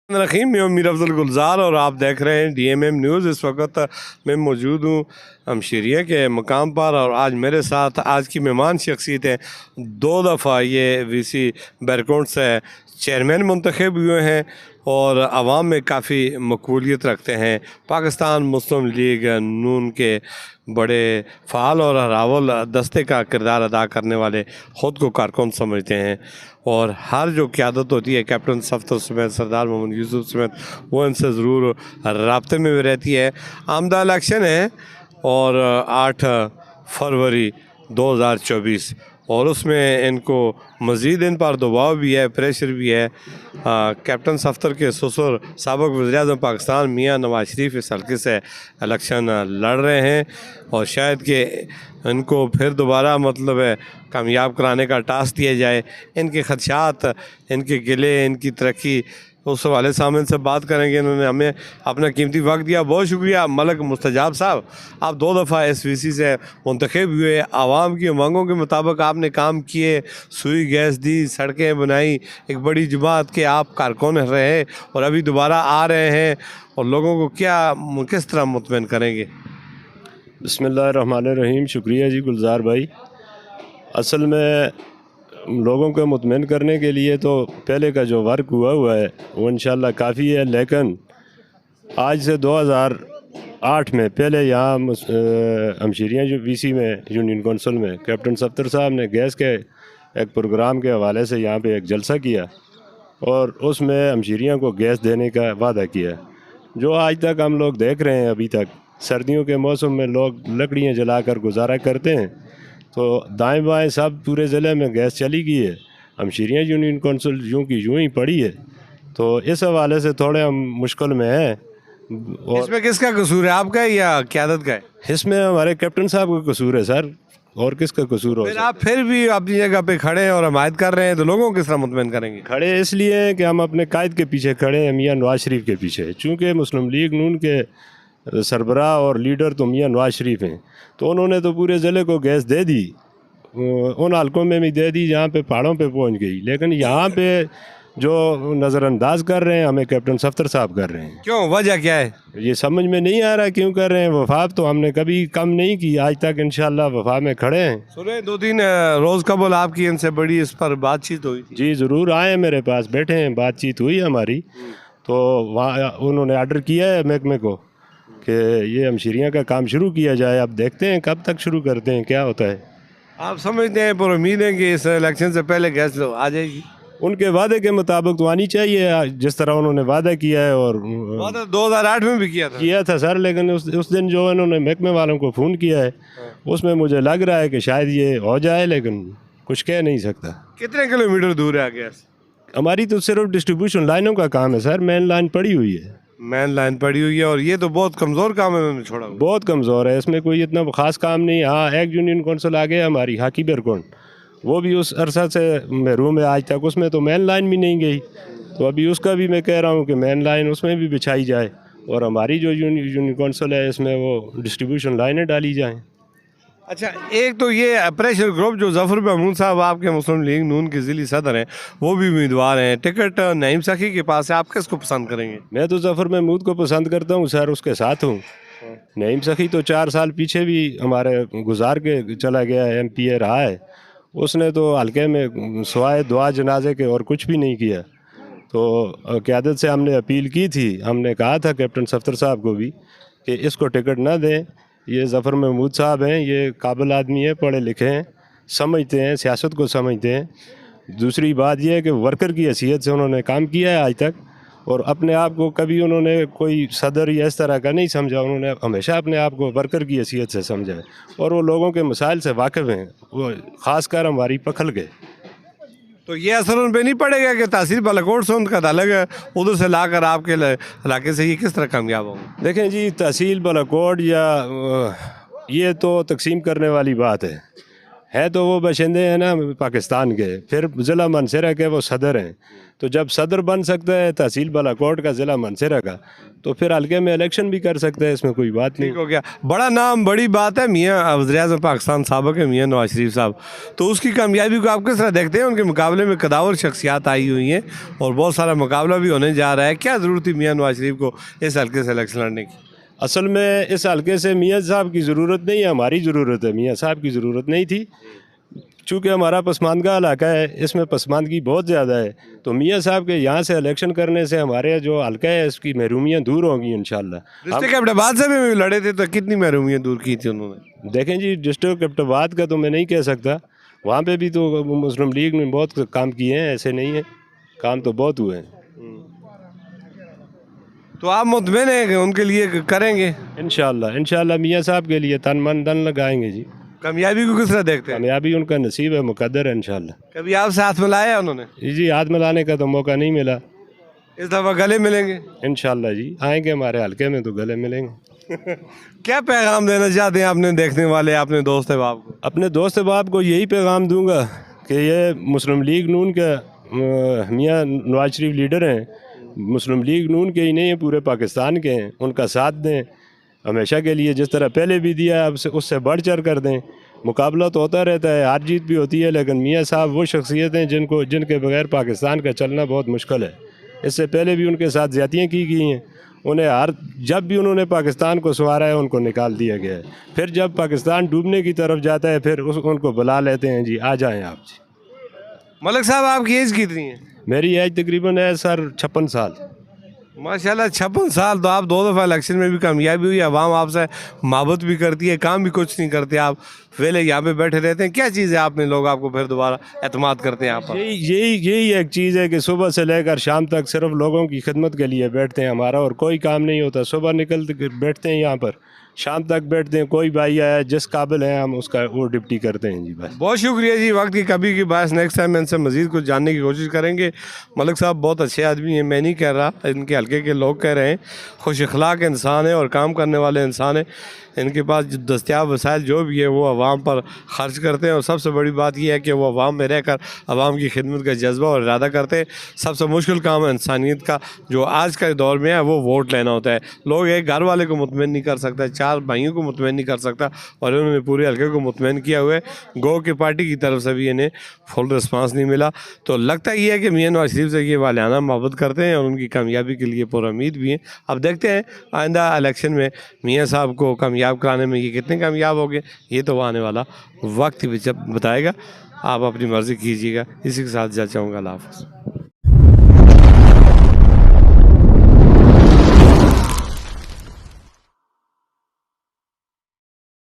रहीम मैं मीर अफजल गुलजार और आप देख रहे हैं DMM न्यूज़। इस वक्त मैं मौजूद हूँ हमशेरिया के मकाम पर और आज मेरे साथ आज की मेहमान शख्सियत है। 2 दफ़ा ये VC बैरकोट से चेयरमैन मुंतखब हुए हैं और आवाम में काफ़ी मकबूलियत रखते हैं। पाकिस्तान मुस्लिम लीग नून के बड़े फ़ाल और हरावल दस्ते का किरदार अदा करने वाले ख़ुद को कारकुन समझते हैं और हर जो क़यादत होती है कैप्टन सफ्तर समेत सरदार मोहम्मद यूसुफ समेत वो इनसे ज़रूर राब्ते में भी रहती है। आमदा इलेक्शन है और 8 फरवरी 2024 और उसमें इनको मज़ीद इन पर दबाव भी है, प्रेशर भी है। कैप्टन सफ्तर के ससुर साबिक़ वज़ीर-ए-आज़म पाकिस्तान मियाँ नवाज शरीफ इस हल्के से इलेक्शन लड़ रहे हैं और शायद कि इनको फिर दोबारा मतलब है कामयाब कराने का टास्क दिया जाए। इनके ख़दशात, इनके गिले, इनकी तरक्की उस हवाले से हम इनसे बात करेंगे। इन्होंने हमें अपना कीमती वक्त दिया, बहुत शुक्रिया। मलक मुस्तजाब साहब, आप 2 दफ़ा SVC से मुंतखब हुए, आवाम की मांगों के मुताबिक आपने काम किए, सुई गैस दी, सड़कें बनाई, एक बड़ी जमात के आप कारकुन रहे और अभी दोबारा आ रहे हैं और लोगों को किस तरह मुतमईन करेंगे? बिस्मिल्लाहिर्रहमानिर्रहीम। शुक्रिया जी गुलजार भाई। असल में लोगों को मुतमईन करने के लिए तो पहले का जो वर्क हुआ है वो इंशाल्लाह काफ़ी है, लेकिन आज से 2008 में पहले यहाँ हमशेरिया जो VC में यूनियन कौंसिल में कैप्टन सफ्तर साहब ने गैस के एक प्रोग्राम के हवाले से यहाँ पे एक जलसा किया और उसमें हमशेरिया को गैस देने का वादा किया, जो आज तक हम लोग देख रहे हैं। अभी तक सर्दियों के मौसम में लोग लकड़ियाँ जलाकर गुजारा करते हैं, तो दाएं बाएं सब पूरे ज़िले में गैस चली गई है। हमशेरिया यूनियन कौंसिल यूँ की यूँ ही पड़ी है, तो इस हवाले से थोड़े हम मुश्किल में हैं। और इसमें किसका कसूर है, आपका या क़यादत का है? इसमें हमारे कैप्टन साहब का कसूर है सर, और किसका कसूर हो फिर सकता है? आप फिर भी अपनी जगह पे खड़े हैं और हमायत कर रहे हैं, तो लोगों को किस तरह मुतमईन करेंगे? खड़े इसलिए हैं कि हम अपने कायद के पीछे खड़े हैं, मियाँ नवाज शरीफ के पीछे। चूँकि मुस्लिम लीग नून के सरबराह और लीडर तो मियाँ नवाज शरीफ हैं, तो उन्होंने तो पूरे ज़िले को गैस दे दी, उन हल्कों में भी दे दी जहाँ पे पहाड़ों पे पहुँच गई, लेकिन यहाँ पे जो नज़रअंदाज कर रहे हैं हमें कैप्टन सफ्तर साहब कर रहे हैं। क्यों, वजह क्या है? ये समझ में नहीं आ रहा क्यों कर रहे हैं। वफा तो हमने कभी कम नहीं की, आज तक इंशाल्लाह वफा में खड़े हैं। सुने 2-3 रोज़ कबल आपकी इनसे बड़ी इस पर बातचीत हुई थी। जी ज़रूर आए, मेरे पास बैठे हैं, बातचीत हुई हमारी। तो वहाँ उन्होंने आर्डर किया है महकमे को कि ये हमशेरिया का काम शुरू किया जाए। अब देखते हैं कब तक शुरू करते हैं, क्या होता है। आप समझते हैं पर उम्मीद है कि इस इलेक्शन से पहले गैस आ जाएगी? उनके वादे के मुताबिक तो आनी चाहिए, जिस तरह उन्होंने वादा किया है। और वादा 2008 में भी किया था सर, लेकिन उस दिन जो इन्होंने महकमे वालों को फ़ोन किया है उसमें मुझे लग रहा है कि शायद ये हो जाए, लेकिन कुछ कह नहीं सकता। कितने किलोमीटर दूर है गैस? हमारी तो सिर्फ डिस्ट्रीब्यूशन लाइनों का काम है सर, मेन लाइन पड़ी हुई है। मेन लाइन पड़ी हुई है और ये तो बहुत कमज़ोर काम है उन्होंने छोड़ा हुआ। बहुत कमज़ोर है, इसमें कोई इतना ख़ास काम नहीं। हाँ, एक यूनियन कौंसिल आ गया हमारी हाकी बैरकोट, वो भी उस अरसा से महरूम है आज तक, उसमें तो मेन लाइन भी नहीं गई। तो अभी उसका भी मैं कह रहा हूँ कि मेन लाइन उसमें भी बिछाई जाए और हमारी जो यूनियन कौंसिल है इसमें वो डिस्ट्रीब्यूशन लाइनें डाली जाएँ। अच्छा, एक तो ये प्रेशर ग्रुप जो ज़फ़र महमूद साहब आपके मुस्लिम लीग नून के ज़िली सदर हैं, वो भी उम्मीदवार हैं, टिकट नईम सखी के पास है, आप किसको पसंद करेंगे? मैं तो ज़फ़र महमूद को पसंद करता हूँ सर, उसके साथ हूँ। नईम सखी तो 4 साल पीछे भी हमारे गुजार के चला गया, MPA रहा है। उसने तो हल्के में सवाए दुआ जनाजे के और कुछ भी नहीं किया। तो क़यादत से हमने अपील की थी, हमने कहा था कैप्टन सफ्तर साहब को भी कि इसको टिकट ना दें। ये ज़फ़र महमूद साहब हैं, ये काबिल आदमी है, पढ़े लिखे हैं, समझते हैं, सियासत को समझते हैं। दूसरी बात यह है कि वर्कर की हैसियत से उन्होंने काम किया है आज तक, और अपने आप को कभी उन्होंने कोई सदर या इस तरह का नहीं समझा। उन्होंने हमेशा अपने आप को वर्कर की हैसियत से समझा है और वो लोगों के मसाइल से वाकिफ़ हैं, वो ख़ासकर हमारी पखल के। तो ये असर उन पर नहीं पड़ेगा कि तहसील बालाकोट से उनका ताल्लुक है, उधर से लाकर आपके इलाके से ये किस तरह कामयाब होंगे? देखें जी, तहसील बालाकोट या ये तो तकसीम करने वाली बात है, ہے تو وہ باشندے ہیں نا پاکستان کے، پھر ضلع منصیرہ کے وہ صدر ہیں، تو جب صدر بن سکتا ہے تحصیل بالا کوٹ کا ضلع منصیرہ کا، تو پھر حلقے میں الیکشن بھی کر سکتا ہے، اس میں کوئی بات نہیں۔ ٹھیک ہو گیا، بڑا نام بڑی بات ہے میاں وزیر اعظم پاکستان سابق ہے میاں نواز شریف صاحب، تو اس کی کامیابی کو آپ کس طرح دیکھتے ہیں؟ ان کے مقابلے میں قداور شخصیات آئی ہوئی ہیں اور بہت سارا مقابلہ بھی ہونے جا رہا ہے، کیا ضرورت تھی میاں نواز شریف کو اس حلقے سے الیکشن لڑنے کی؟ اصل میں اس حلقے سے میاں صاحب کی ضرورت نہیں ہے، ہماری ضرورت ہے، میاں صاحب کی ضرورت نہیں تھی، چونکہ ہمارا پسماندگی علاقہ ہے، اس میں پسماندگی بہت زیادہ ہے، تو میاں صاحب کے یہاں سے الیکشن کرنے سے ہمارے جو حلقہ ہے اس کی محرومیاں دور ہوں گی انشاءاللہ۔ ڈسٹرکٹ ایبٹ سے بھی لڑے تھے تو کتنی محرومیاں دور کی تھی انہوں نے؟ دیکھیں جی، ڈسٹرکٹ ایبٹ کا تو میں نہیں کہہ سکتا، وہاں پہ بھی تو مسلم لیگ نے بہت کام کیے ہیں، ایسے نہیں ہے، کام تو بہت ہوئے ہیں۔ تو آپ مطمئن ہیں کہ ان کے لیے کریں گے؟ انشاءاللہ میاں صاحب کے لیے تن من دن لگائیں گے جی۔ کامیابی کو کس طرح دیکھتے ہیں؟ کامیابی ان کا نصیب ہے، مقدر ہے انشاءاللہ۔ کبھی آپ سے ہاتھ ملایا انہوں نے؟ جی، ہاتھ ملانے کا تو موقع نہیں ملا، اس دفعہ گلے ملیں گے؟ انشاءاللہ جی، آئیں گے ہمارے حلقے میں تو گلے ملیں گے۔ کیا پیغام دینا چاہتے ہیں اپنے دیکھنے والے اپنے دوست احباب کو؟ اپنے دوست احباب کو یہی پیغام دوں گا کہ یہ مسلم لیگ نون کے میاں نواز شریف لیڈر ہیں، مسلم لیگ نون کے ہی نہیں ہیں، پورے پاکستان کے ہیں، ان کا ساتھ دیں ہمیشہ کے لیے، جس طرح پہلے بھی دیا اب سے اس سے بڑھ چڑھ کر دیں۔ مقابلہ تو ہوتا رہتا ہے، ہار جیت بھی ہوتی ہے، لیکن میاں صاحب وہ شخصیت ہیں جن کے بغیر پاکستان کا چلنا بہت مشکل ہے۔ اس سے پہلے بھی ان کے ساتھ زیادتیاں کی گئی ہیں، جب بھی انہوں نے پاکستان کو سنوارا ہے ان کو نکال دیا گیا ہے، پھر جب پاکستان ڈوبنے کی طرف جاتا ہے پھر ان کو بلا لیتے ہیں، جی آ جائیں آپ جی۔ ملک صاحب آپ کی ایج کتنی ہے؟ میری ایج تقریباً ہے سر 56 سال۔ ماشاءاللہ 56 سال، تو آپ 2 دفعہ الیکشن میں بھی کامیابی ہوئی، عوام آپ سے محبت بھی کرتی ہے، کام بھی کچھ نہیں کرتے، آپ ویلے یہاں پہ بیٹھے رہتے ہیں، کیا چیز ہے آپ میں لوگ آپ کو پھر دوبارہ اعتماد کرتے ہیں آپ پر؟ یہی ایک چیز ہے کہ صبح سے لے کر شام تک صرف لوگوں کی خدمت کے لیے بیٹھتے ہیں، ہمارا اور کوئی کام نہیں ہوتا، صبح نکلتے بیٹھتے ہیں یہاں پر، شام تک بیٹھتے ہیں، کوئی بھائی آیا جس قابل ہیں ہم اس کا وہ ڈپٹی کرتے ہیں جی بس۔ بہت شکریہ جی، وقت کی کبھی کی باعث نیکسٹ ٹائم ان سے مزید کچھ جاننے کی کوشش کریں گے۔ ملک صاحب بہت اچھے آدمی ہیں، میں نہیں کہہ رہا، ان کے حلقے کے لوگ کہہ رہے ہیں، خوش اخلاق انسان ہیں اور کام کرنے والے انسان ہیں، ان کے پاس دستیاب وسائل جو بھی ہے وہ عوام پر خرچ کرتے ہیں، اور سب سے بڑی بات یہ ہے کہ وہ عوام میں رہ کر عوام کی خدمت کا جذبہ اور ارادہ کرتے ہیں۔ سب سے مشکل کام ہے انسانیت کا جو آج کے دور میں ہے وہ ووٹ لینا ہوتا ہے۔ لوگ ایک گھر والے کو مطمئن نہیں کر سکتا، 4 بھائیوں کو مطمئن نہیں کر سکتا، اور انہوں نے پورے حلقے کو مطمئن کیا ہوئے، گو کہ پارٹی کی طرف سے بھی انہیں فل رسپانس نہیں ملا۔ تو لگتا یہ ہے کہ میاں نواز شریف سے یہ والیانہ محبت کرتے ہیں اور ان کی کامیابی کے لیے پر امید بھی ہیں۔ اب دیکھتے ہیں آئندہ الیکشن میں میاں صاحب کو کامیاب کرانے میں یہ کتنے کامیاب ہو گئے، یہ تو آنے والا وقت ہی بتائے گا۔ آپ اپنی مرضی کیجیے گا۔ اسی کے ساتھ جا چاہوں گا، اللہ حافظ۔